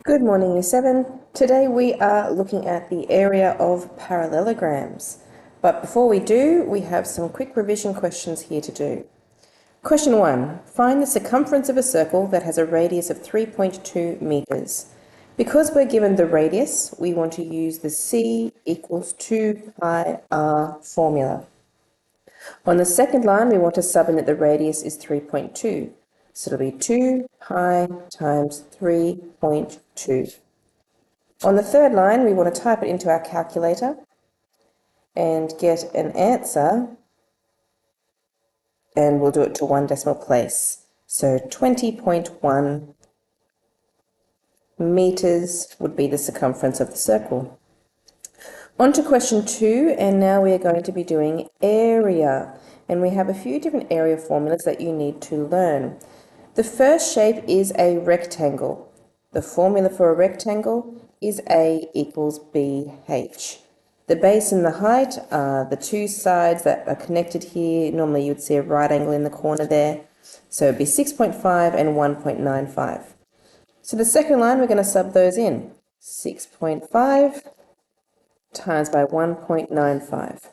Good morning, Year 7. Today we are looking at the area of parallelograms. But before we do, we have some quick revision questions here to do. Question 1. Find the circumference of a circle that has a radius of 3.2 meters. Because we're given the radius, we want to use the c equals 2 pi r formula. On the second line, we want to sub in that the radius is 3.2. So it'll be 2 pi times 3.2. On the third line, we want to type it into our calculator and get an answer, and we'll do it to one decimal place. So 20.1 meters would be the circumference of the circle. On to question 2, and now we are going to be doing area. And we have a few different area formulas that you need to learn. The first shape is a rectangle. The formula for a rectangle is A equals BH. The base and the height are the two sides that are connected here. Normally you would see a right angle in the corner there. So it'd be 6.5 and 1.95. So the second line, we're going to sub those in. 6.5 times by 1.95.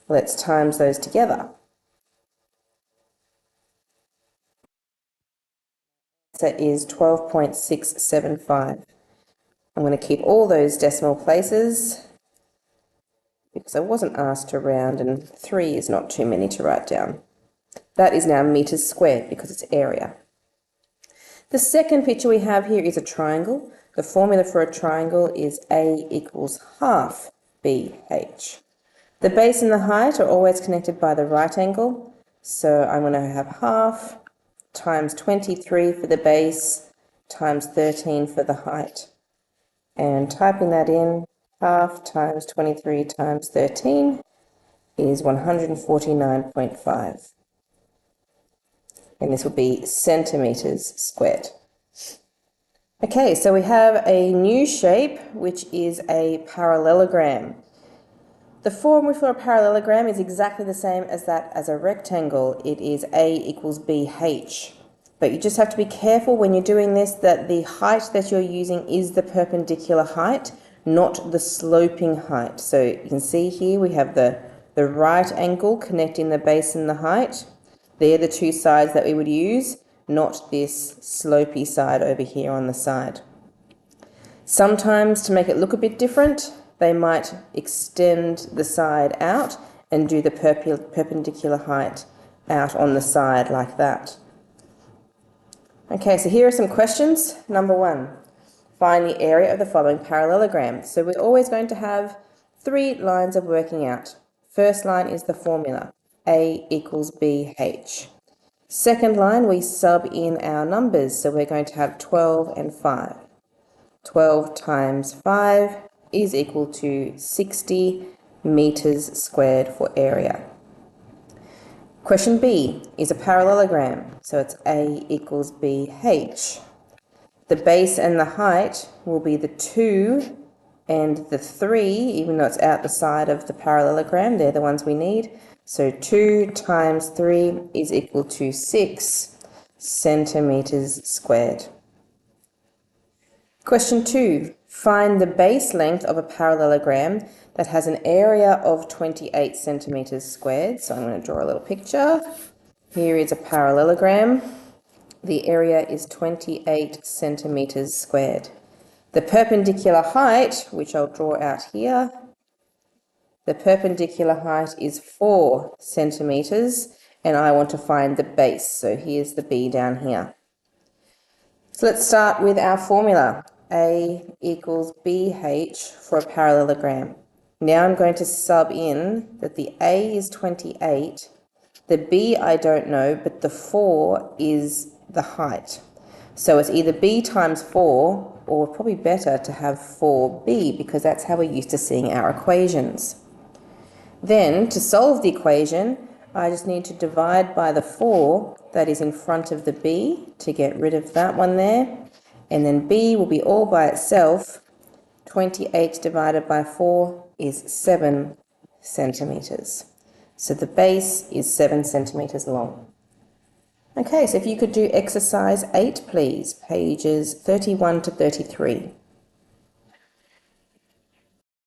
Let's times those together. That is 12.675. I'm going to keep all those decimal places because I wasn't asked to round, and 3 is not too many to write down. That is now meters squared because it's area. The second picture we have here is a triangle. The formula for a triangle is A equals half BH. The base and the height are always connected by the right angle, so I'm going to have half times 23 for the base times 13 for the height. And typing that in, half times 23 times 13 is 149.5. And this will be centimeters squared. Okay, so we have a new shape, which is a parallelogram. The formula for a parallelogram is exactly the same as that as a rectangle. It is A equals BH. But you just have to be careful when you're doing this that the height that you're using is the perpendicular height, not the sloping height. So you can see here we have the right angle connecting the base and the height. They're the two sides that we would use, not this slopey side over here on the side. Sometimes, to make it look a bit different, they might extend the side out and do the perpendicular height out on the side like that. Okay, so here are some questions. Number 1, find the area of the following parallelogram. So we're always going to have 3 lines of working out. First line is the formula, A equals BH. Second line, we sub in our numbers, so we're going to have 12 and 5. 12 times 5 is equal to 60 meters squared for area. Question B is a parallelogram, so it's A equals BH. The base and the height will be the 2 and the 3, even though it's out the side of the parallelogram, they're the ones we need. So 2 times 3 is equal to 6 centimeters squared. Question 2. Find the base length of a parallelogram that has an area of 28 centimeters squared. So I'm going to draw a little picture. Here is a parallelogram. The area is 28 centimeters squared. The perpendicular height, which I'll draw out here, the perpendicular height is 4 centimeters, and I want to find the base. So here's the B down here. So let's start with our formula. A equals BH for a parallelogram. Now I'm going to sub in that the A is 28, the B I don't know, but the 4 is the height. So it's either B times 4, or probably better to have 4B, because that's how we're used to seeing our equations. Then, to solve the equation, I just need to divide by the 4 that is in front of the B to get rid of that one there. And then B will be all by itself. 28 divided by 4 is 7 centimeters. So the base is 7 centimeters long. Okay, so if you could do exercise 8, please, pages 31 to 33.